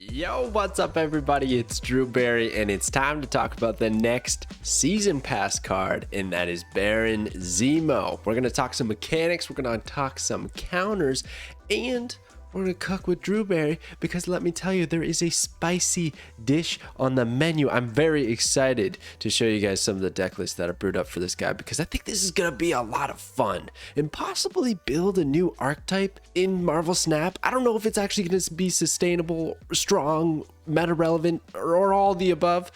Yo, what's up everybody? It's Drewberry and it's time to talk about the next season pass card, and that is Baron Zemo. We're going to talk some mechanics, we're going to talk some counters, and we're going to cook with Drewberry because let me tell you, there is a spicy dish on the menu. I'm very excited to show you guys some of the deck lists that are brewed up for this guy because I think this is going to be a lot of fun and possibly build a new archetype in Marvel Snap. I don't know if it's actually going to be sustainable, strong, meta relevant, or all the above,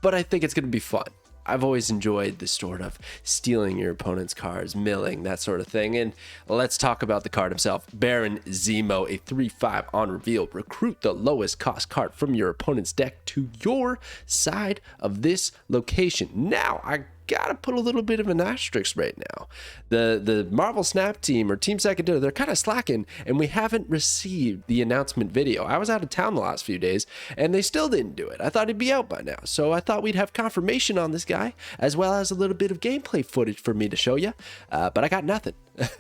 but I think it's going to be fun. I've always enjoyed the sort of stealing your opponent's cards, milling, that sort of thing. And let's talk about the card himself. Baron Zemo, a 3/5 on reveal. Recruit the lowest cost card from your opponent's deck to your side of this location. Now, I gotta put a little bit of an asterisk right now. The Marvel Snap team or Team Secondary, they're kind of slacking and we haven't received the announcement video. I was out of town the last few days and they still didn't do it. I thought he'd be out by now. So I thought we'd have confirmation on this guy as well as a little bit of gameplay footage for me to show you. But I got nothing.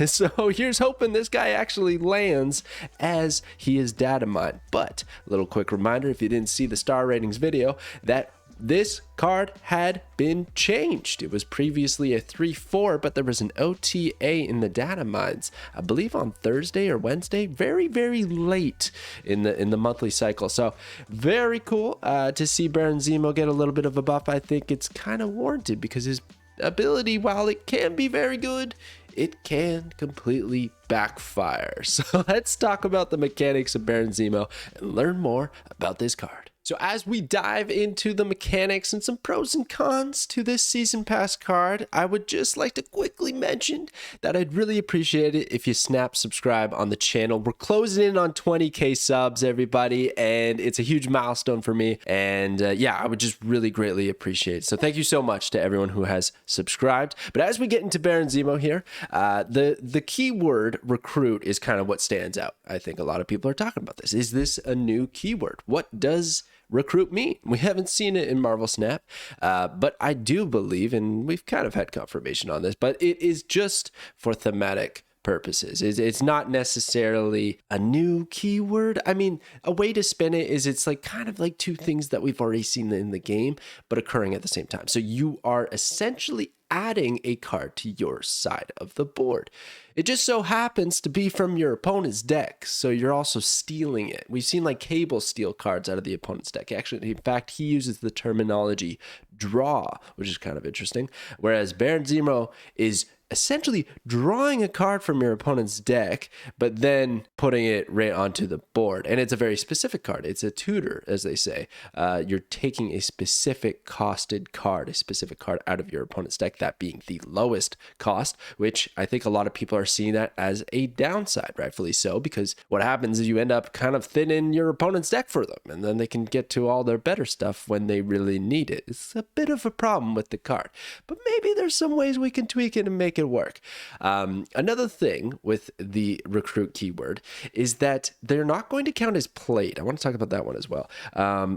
So here's hoping this guy actually lands as he is data mined. But a little quick reminder, if you didn't see the star ratings video, that this card had been changed. It was previously a 3/4, but there was an OTA in the data mines, I believe on Thursday or Wednesday, very late in the monthly cycle. So very cool to see Baron Zemo get a little bit of a buff. I think it's kind of warranted because his ability, while it can be very good, it can completely backfire. So let's talk about the mechanics of Baron Zemo and learn more about this card. So as we dive into the mechanics and some pros and cons to this season pass card, I would just like to quickly mention that I'd really appreciate it if you subscribe on the channel. We're closing in on 20K subs, everybody, and it's a huge milestone for me. And yeah, I would just really greatly appreciate it. So thank you so much to everyone who has subscribed. But as we get into Baron Zemo here, the keyword recruit is kind of what stands out. I think a lot of people are talking about this. Is this a new keyword? What does recruit mean? We haven't seen it in Marvel Snap, but I do believe, and we've kind of had confirmation on this, but it is just for thematic purposes. It's not necessarily a new keyword. I mean, a way to spin it is it's like kind of like two things that we've already seen in the game, but occurring at the same time. So you are essentially adding a card to your side of the board. It just so happens to be from your opponent's deck, so you're also stealing it. We've seen like Cable steal cards out of the opponent's deck. Actually, in fact, he uses the terminology draw, which is kind of interesting. Whereas Baron Zemo is essentially drawing a card from your opponent's deck, but then putting it right onto the board. And it's a very specific card. It's a tutor, as they say. You're taking a specific costed card, a specific card out of your opponent's deck, that being the lowest cost, which I think a lot of people are seeing that as a downside, rightfully so, because what happens is you end up kind of thinning your opponent's deck for them, and then they can get to all their better stuff when they really need it. It's a bit of a problem with the card, but maybe there's some ways we can tweak it and make it work. Another thing with the recruit keyword is that they're not going to count as played. I want to talk about that one as well,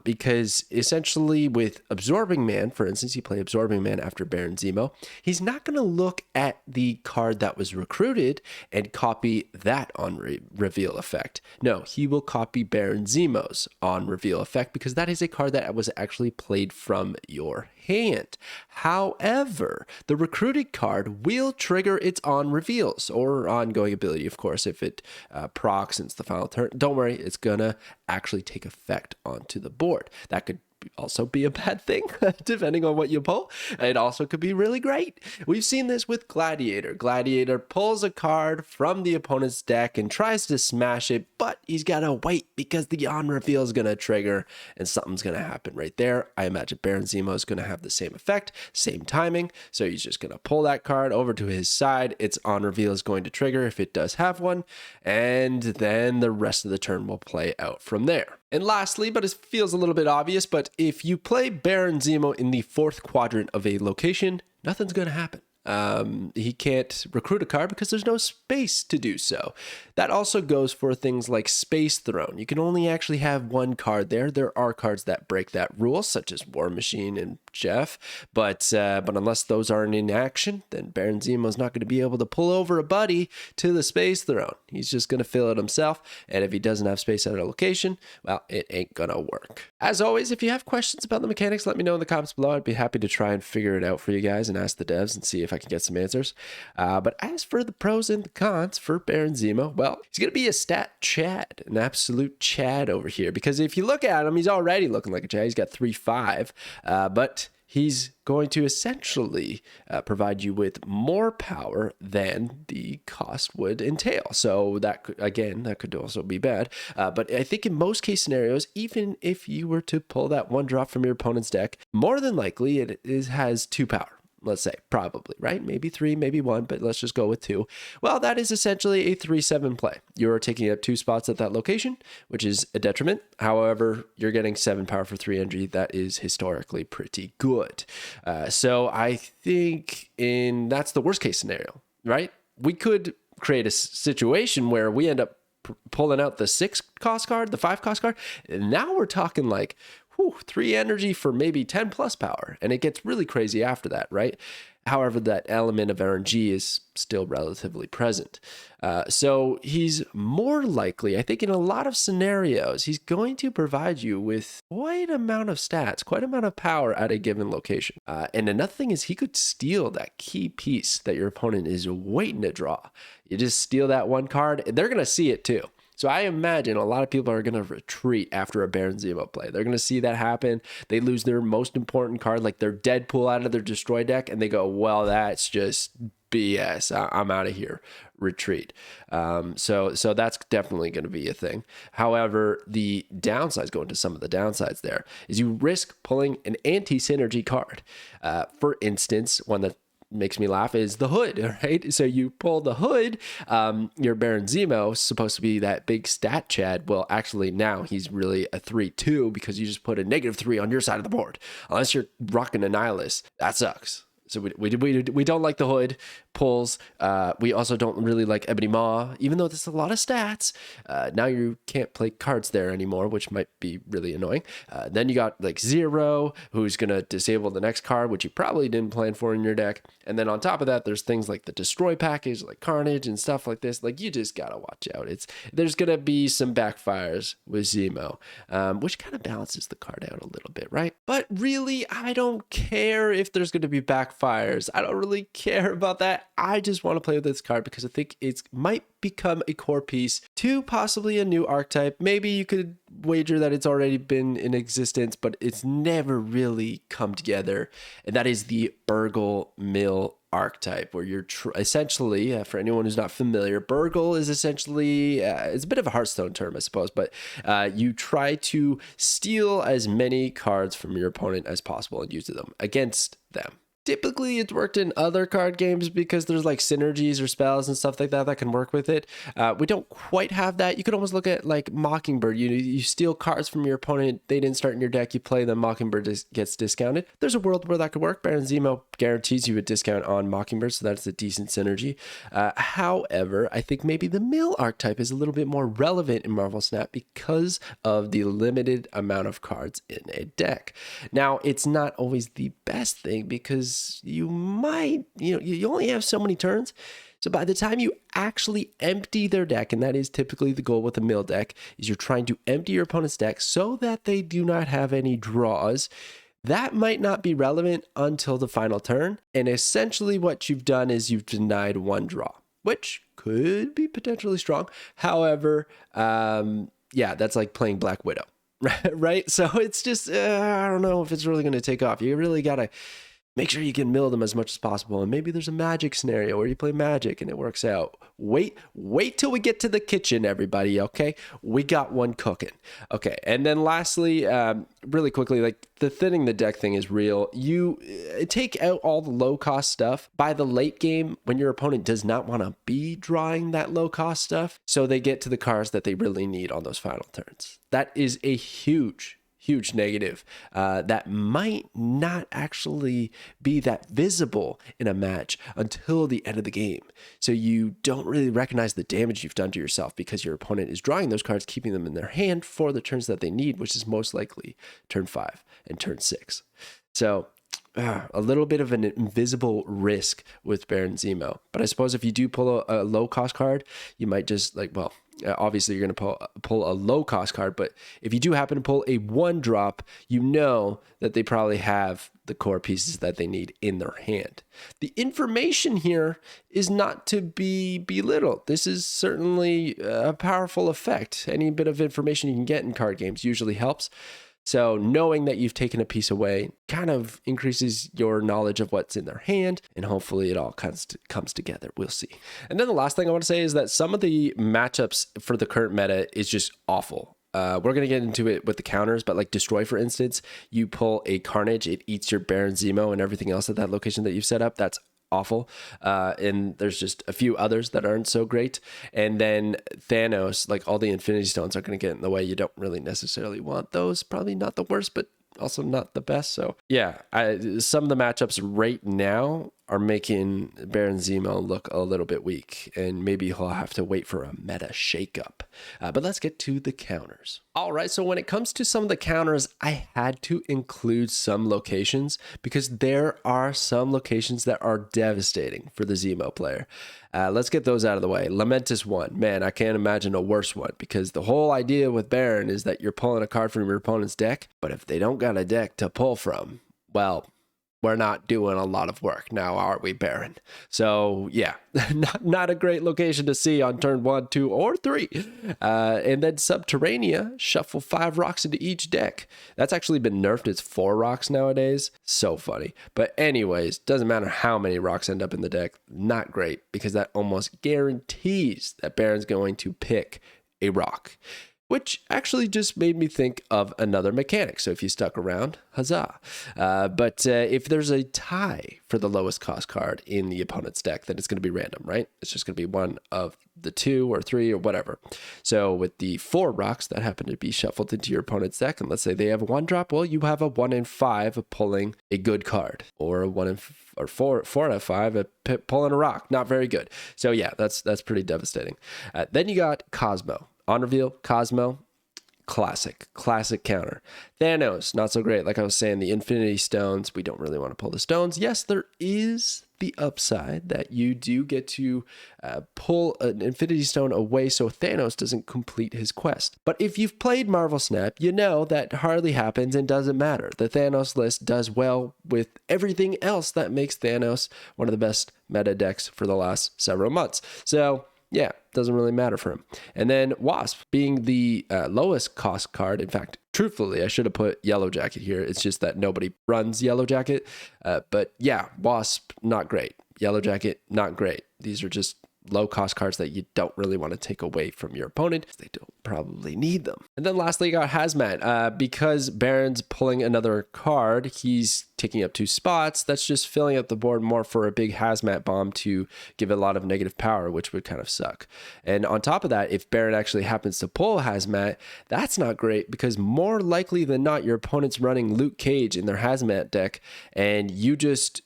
because essentially with Absorbing Man, for instance, you play Absorbing Man after Baron Zemo, he's not going to look at the card that was recruited and copy that on reveal effect. No, he will copy Baron Zemo's on reveal effect because that is a card that was actually played from your hand. However, the recruited card will trigger its on reveals or ongoing ability, of course, if it procs since the final turn. Don't worry, it's gonna actually take effect onto the board. That could also be a bad thing depending on what you pull. It also could be really great. We've seen this with Gladiator. Gladiator pulls a card from the opponent's deck and tries to smash it, but he's gotta wait because the on reveal is gonna trigger and something's gonna happen right there. I imagine Baron Zemo is gonna have the same effect, same timing, so he's just gonna pull that card over to his side. Its on reveal is going to trigger if it does have one, and then the rest of the turn will play out from there. And lastly, but it feels a little bit obvious, but if you play Baron Zemo in the 4th quadrant of a location, nothing's going to happen. He can't recruit a card because there's no space to do so. That also goes for things like Space Throne. You can only actually have one card there. There are cards that break that rule, such as War Machine and Jeff. But unless those aren't in action, then Baron Zemo's not going to be able to pull over a buddy to the space throne. He's just going to fill it himself. And if he doesn't have space at a location, well, it ain't going to work. As always, if you have questions about the mechanics, let me know in the comments below. I'd be happy to try and figure it out for you guys and ask the devs and see if I can get some answers. But as for the pros and the cons for Baron Zemo, well, he's going to be a stat Chad, an absolute Chad over here. Because if you look at him, he's already looking like a Chad. He's got 3.5, but he's going to essentially provide you with more power than the cost would entail. So that could, again, that could also be bad. But I think in most case scenarios, even if you were to pull that one drop from your opponent's deck, more than likely it has 2 power. Let's say, probably, right? Maybe 3, maybe 1, but let's just go with 2. Well, that is essentially a 3-7 play. You're taking up 2 spots at that location, which is a detriment. However, you're getting 7 power for 3 energy. That is historically pretty good. So I think that's the worst case scenario, right? We could create a situation where we end up pulling out the 6 cost card, the 5 cost card, and now we're talking like 3 energy for maybe 10 plus power. And it gets really crazy after that, right? However, that element of RNG is still relatively present. So he's more likely, I think in a lot of scenarios, he's going to provide you with quite an amount of stats, quite an amount of power at a given location. And another thing is he could steal that key piece that your opponent is waiting to draw. You just steal that one card, and they're going to see it too. So I imagine a lot of people are going to retreat after a Baron Zemo play. They're going to see that happen. They lose their most important card, like their Deadpool out of their destroy deck, and they go, well, that's just BS. I'm out of here. Retreat. So that's definitely going to be a thing. However, the downsides, going to some of the downsides there, is you risk pulling an anti-synergy card. For instance, one that makes me laugh is the hood, right? So you pull the hood, your Baron Zemo, supposed to be that big stat Chad. Well, actually now he's really a 3-2 because you just put a -3 on your side of the board. Unless you're rocking a Nihilist. That sucks. So we don't like the hood pulls. We also don't really like Ebony Maw, even though there's a lot of stats. Now you can't play cards there anymore, which might be really annoying. Then you got like Zero, who's going to disable the next card, which you probably didn't plan for in your deck. And then on top of that, there's things like the Destroy package, like Carnage and stuff like this. Like you just got to watch out. There's going to be some backfires with Zemo, which kind of balances the card out a little bit, right? But really, I don't care if there's going to be backfires. I don't really care about that. I just want to play with this card because I think it might become a core piece to possibly a new archetype. Maybe you could wager that it's already been in existence, but it's never really come together. And that is the Burgle Mill archetype, where you're essentially, for anyone who's not familiar, Burgle is essentially, it's a bit of a Hearthstone term, I suppose, but you try to steal as many cards from your opponent as possible and use them against them. Typically, it's worked in other card games because there's like synergies or spells and stuff like that that can work with it. We don't quite have that. You could almost look at like Mockingbird. You steal cards from your opponent. They didn't start in your deck. You play them. Mockingbird gets discounted. There's a world where that could work. Baron Zemo guarantees you a discount on Mockingbird, so that's a decent synergy. However, I think maybe the Mill archetype is a little bit more relevant in Marvel Snap because of the limited amount of cards in a deck. Now, it's not always the best thing because you might, you only have so many turns. So by the time you actually empty their deck, and that is typically the goal with a Mill deck, is you're trying to empty your opponent's deck so that they do not have any draws. That might not be relevant until the final turn. And essentially what you've done is you've denied one draw, which could be potentially strong. However, yeah, that's like playing Black Widow, right? So it's just, I don't know if it's really going to take off. You really got to make sure you can mill them as much as possible. And maybe there's a Magic scenario where you play Magic and it works out. Wait till we get to the kitchen, everybody, okay? We got one cooking. Okay, and then lastly, really quickly, like the thinning the deck thing is real. You take out all the low-cost stuff by the late game when your opponent does not want to be drawing that low-cost stuff, so they get to the cards that they really need on those final turns. That is a huge negative that might not actually be that visible in a match until the end of the game. So you don't really recognize the damage you've done to yourself because your opponent is drawing those cards, keeping them in their hand for the turns that they need, which is most likely turn 5 and turn 6. So a little bit of an invisible risk with Baron Zemo. But I suppose if you do pull a low cost card, you might just like, well, obviously you're going to pull a low cost card, but if you do happen to pull a 1-drop, you know that they probably have the core pieces that they need in their hand. The information here is not to be belittled. This is certainly a powerful effect. Any bit of information you can get in card games usually helps. So knowing that you've taken a piece away kind of increases your knowledge of what's in their hand, and hopefully it all comes together. We'll see. And then the last thing I want to say is that some of the matchups for the current meta is just awful. We're going to get into it with the counters, but like Destroy, for instance, you pull a Carnage, it eats your Baron Zemo and everything else at that location that you've set up. That's awful. And there's just a few others that aren't so great. And then Thanos, like all the Infinity Stones are going to get in the way. You don't really necessarily want those. Probably not the worst, but also not the best. So yeah, some of the matchups right now are making Baron Zemo look a little bit weak, and maybe he'll have to wait for a meta shakeup. But let's get to the counters. All right, so when it comes to some of the counters, I had to include some locations because there are some locations that are devastating for the Zemo player. Let's get those out of the way. Lamentus 1, man, I can't imagine a worse one because the whole idea with Baron is that you're pulling a card from your opponent's deck, but if they don't got a deck to pull from, well, we're not doing a lot of work now, are we, Baron? So yeah, not a great location to see on turn 1, 2, or 3. And then Subterranea, shuffle 5 rocks into each deck. That's actually been nerfed. It's 4 rocks nowadays. So funny. But anyways, doesn't matter how many rocks end up in the deck. Not great, because that almost guarantees that Baron's going to pick a rock, which actually just made me think of another mechanic. So if you stuck around, huzzah. But if there's a tie for the lowest cost card in the opponent's deck, then it's going to be random, right? It's just going to be one of the 2 or 3 or whatever. So with the 4 rocks that happen to be shuffled into your opponent's deck, and let's say they have a 1-drop, well, you have a 1 in 5 of pulling a good card, or a 1 in or 4 out of 5 of pulling a rock. Not very good. So yeah, that's pretty devastating. Then you got Cosmo. On reveal, Cosmo, classic counter. Thanos, not so great. Like I was saying, the Infinity Stones, we don't really want to pull the stones. Yes, there is the upside that you do get to pull an Infinity Stone away so Thanos doesn't complete his quest. But if you've played Marvel Snap, you know that hardly happens and doesn't matter. The Thanos list does well with everything else that makes Thanos one of the best meta decks for the last several months. So yeah, doesn't really matter for him. And then Wasp, being the lowest cost card. In fact, truthfully, I should have put Yellow Jacket here. It's just that nobody runs Yellow Jacket. But yeah, Wasp, not great. Yellow Jacket, not great. These are just low cost cards that you don't really want to take away from your opponent. They don't probably need them. And then lastly, you got Hazmat. Because Baron's pulling another card, he's taking up 2 spots. That's just filling up the board more for a big Hazmat bomb to give it a lot of negative power, which would kind of suck. And on top of that, if Baron actually happens to pull Hazmat, that's not great because more likely than not, your opponent's running Luke Cage in their Hazmat deck, and you just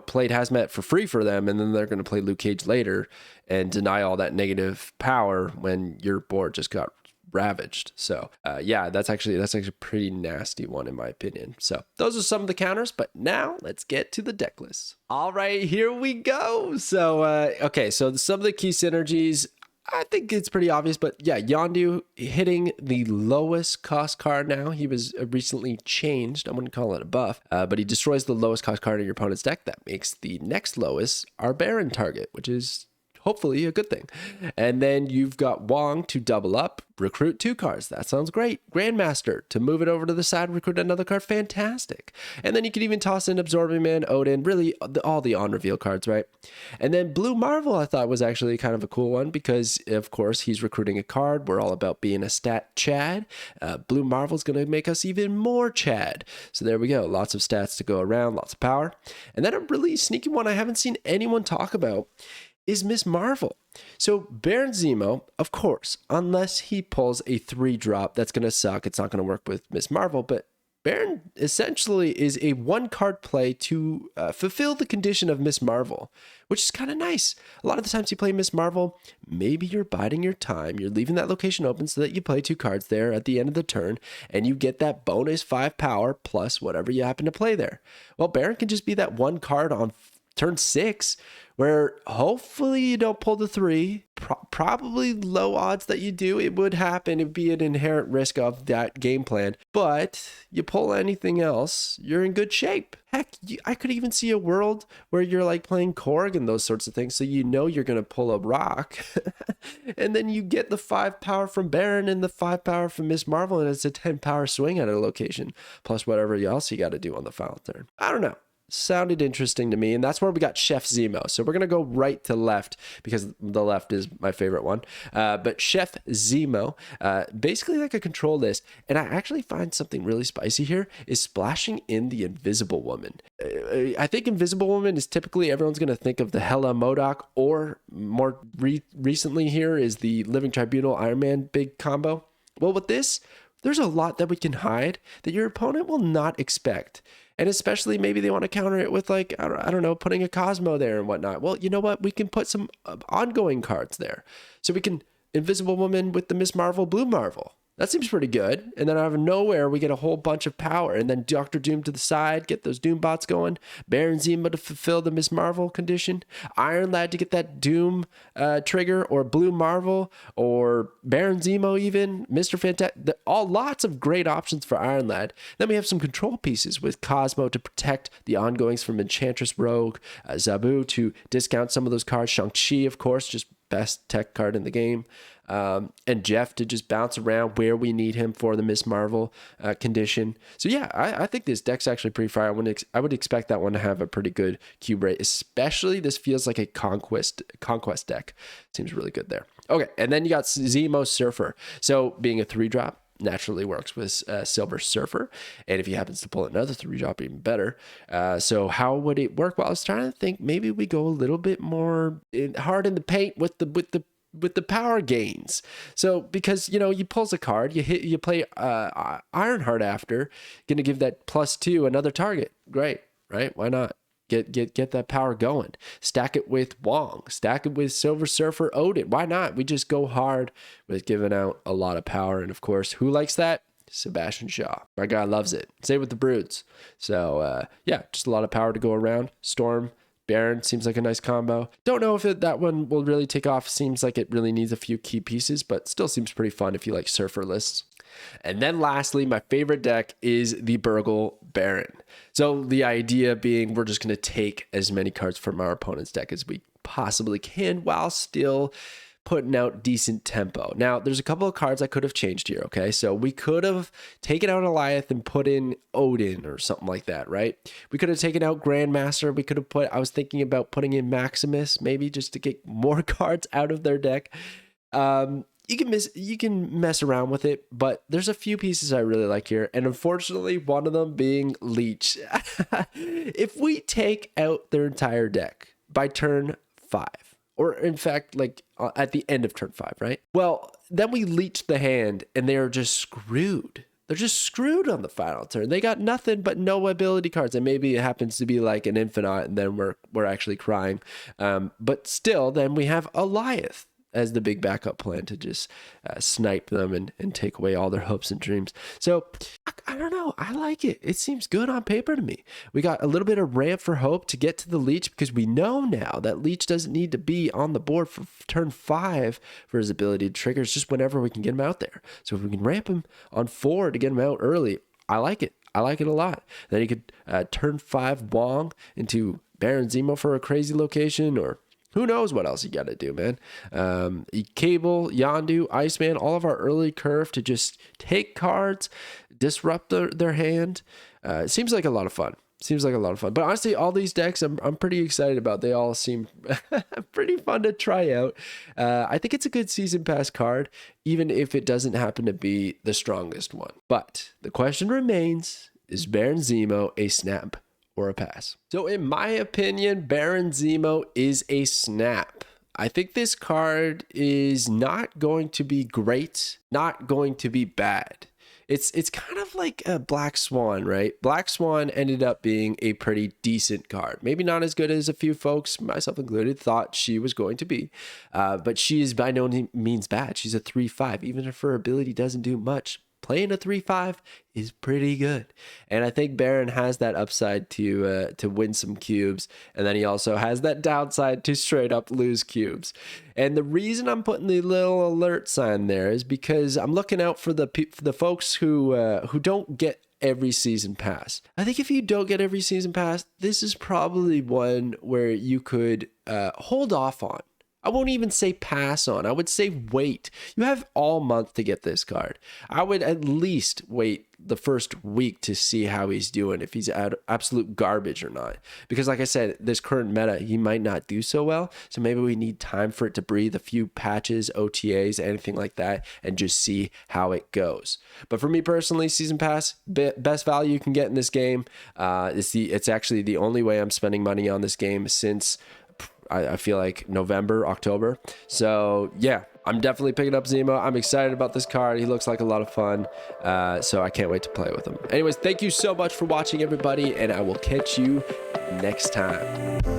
played Hazmat for free for them, and then they're going to play Luke Cage later and deny all that negative power when your board just got ravaged. So yeah, that's actually a pretty nasty one in my opinion. So those are some of the counters, but now let's get to the deck list. All right, here we go. So okay, so some of the key synergies, I think it's pretty obvious, but yeah, Yondu hitting the lowest cost card now. He was recently changed. I wouldn't call it a buff, but he destroys the lowest cost card in your opponent's deck. That makes the next lowest our Baron target, which is hopefully a good thing. And then you've got Wong to double up, recruit 2 cards. That sounds great. Grandmaster to move it over to the side, recruit another card. Fantastic. And then you can even toss in Absorbing Man, Odin, really all the on reveal cards, right? And then Blue Marvel I thought was actually kind of a cool one because of course he's recruiting a card. We're all about being a stat Chad. Blue Marvel's going to make us even more Chad. So there we go. Lots of stats to go around, lots of power. And then a really sneaky one I haven't seen anyone talk about is Miss Marvel. So Baron Zemo, of course, unless he pulls a 3-drop, that's going to suck. It's not going to work with Miss Marvel, but Baron essentially is a one-card play to fulfill the condition of Miss Marvel, which is kind of nice. A lot of the times you play Miss Marvel, maybe you're biding your time. You're leaving that location open so that you play 2 cards there at the end of the turn, and you get that bonus 5 power plus whatever you happen to play there. Well, Baron can just be that one card on turn 6 where hopefully you don't pull the 3. Probably low odds that you do. It would happen. It would be an inherent risk of that game plan. But you pull anything else, you're in good shape. Heck, I could even see a world where you're like playing Korg and those sorts of things, so you know you're going to pull a rock. And then you get the 5 power from Baron and the 5 power from Miss Marvel, and it's a 10 power swing at a location, plus whatever else you got to do on the final turn. I don't know. Sounded interesting to me, and that's where we got Chef Zemo. So we're gonna go right to left because the left is my favorite one. But Chef Zemo, basically like a control list, and I actually find something really spicy here is splashing in the Invisible Woman. I think Invisible Woman is typically everyone's gonna think of the Hela MODOK, or more recently here is the Living Tribunal Iron Man big combo. Well, with this, there's a lot that we can hide that your opponent will not expect. And especially maybe they want to counter it with like, I don't know, putting a Cosmo there and whatnot. Well, you know what? We can put some ongoing cards there. So we can Invisible Woman with the Miss Marvel, Blue Marvel. That seems pretty good. And then out of nowhere, we get a whole bunch of power. And then Dr. Doom to the side, get those Doom bots going. Baron Zemo to fulfill the Miss Marvel condition. Iron Lad to get that Doom trigger, or Blue Marvel, or Baron Zemo even. Mr. Fantastic. All lots of great options for Iron Lad. Then we have some control pieces with Cosmo to protect the ongoings from Enchantress Rogue. Zabu to discount some of those cards. Shang-Chi, of course, just best tech card in the game. And Jeff to just bounce around where we need him for the Miss Marvel condition. So yeah, I think this deck's actually pretty fire. I would expect that one to have a pretty good cube rate, especially this feels like a conquest deck. Seems really good there. Okay, and then you got Zemo Surfer. So being a 3-drop, naturally works with Silver Surfer, and if he happens to pull another 3-drop, even better. So how would it work? Well, I was trying to think maybe we go a little bit more hard in the paint with the power gains. So because you pulls a card, you play Ironheart after, gonna give that +2 another target. Great, right? Why not? Get that power going. Stack it with Wong. Stack it with Silver Surfer Odin. Why not? We just go hard with giving out a lot of power. And of course, who likes that? Sebastian Shaw. My guy loves it. Same with the Broods. So yeah, just a lot of power to go around. Storm, Baron seems like a nice combo. Don't know if that one will really take off. Seems like it really needs a few key pieces, but still seems pretty fun if you like surfer lists. And then lastly, my favorite deck is the Burgle Baron. So the idea being we're just going to take as many cards from our opponent's deck as we possibly can while still putting out decent tempo. Now, there's a couple of cards I could have changed here, okay? So we could have taken out Goliath and put in Odin or something like that, right? We could have taken out Grandmaster. We could have I was thinking about putting in Maximus, maybe just to get more cards out of their deck. You can mess around with it, but there's a few pieces I really like here, and unfortunately, one of them being Leech. If we take out their entire deck by turn 5, or in fact, like at the end of turn 5, right? Well, then we leech the hand, and they are just screwed. They're just screwed on the final turn. They got nothing but no ability cards, and maybe it happens to be like an Infinite, and then we're actually crying. But still, then we have Goliath as the big backup plan to just snipe them and take away all their hopes and dreams. So I don't know. I like it. It seems good on paper to me. We got a little bit of ramp for hope to get to the Leech, because we know now that Leech doesn't need to be on the board for turn 5 for his ability to trigger. It's just whenever we can get him out there. So if we can ramp him on 4 to get him out early, I like it. I like it a lot. Then you could turn 5 Wong into Baron Zemo for a crazy location, or who knows what else you got to do, man. Cable, Yondu, Iceman, all of our early curve to just take cards, disrupt their hand. It seems like a lot of fun. But honestly, all these decks I'm pretty excited about. They all seem pretty fun to try out. I think it's a good season pass card, even if it doesn't happen to be the strongest one. But the question remains, is Baron Zemo a snap or a pass? So in my opinion, Baron Zemo is a snap. I think this card is not going to be great, not going to be bad. It's kind of like a Black Swan, right? Black Swan ended up being a pretty decent card. Maybe not as good as a few folks, myself included, thought she was going to be. But she is by no means bad. She's a 3/5. Even if her ability doesn't do much, playing a 3/5 is pretty good. And I think Baron has that upside to win some cubes. And then he also has that downside to straight up lose cubes. And the reason I'm putting the little alert sign there is because I'm looking out for the folks who don't get every season pass. I think if you don't get every season pass, this is probably one where you could hold off on. I won't even say pass on. I would say wait. You have all month to get this card. I would at least wait the first week to see how he's doing, if he's absolute garbage or not. Because like I said, this current meta, he might not do so well. So maybe we need time for it to breathe, a few patches, OTAs, anything like that, and just see how it goes. But for me personally, season pass, best value you can get in this game. It's actually the only way I'm spending money on this game since I feel like November, October. So yeah, I'm definitely picking up Zemo. I'm excited about this card. He looks like a lot of fun. So I can't wait to play with him. Anyways, thank you so much for watching, everybody, and I will catch you next time.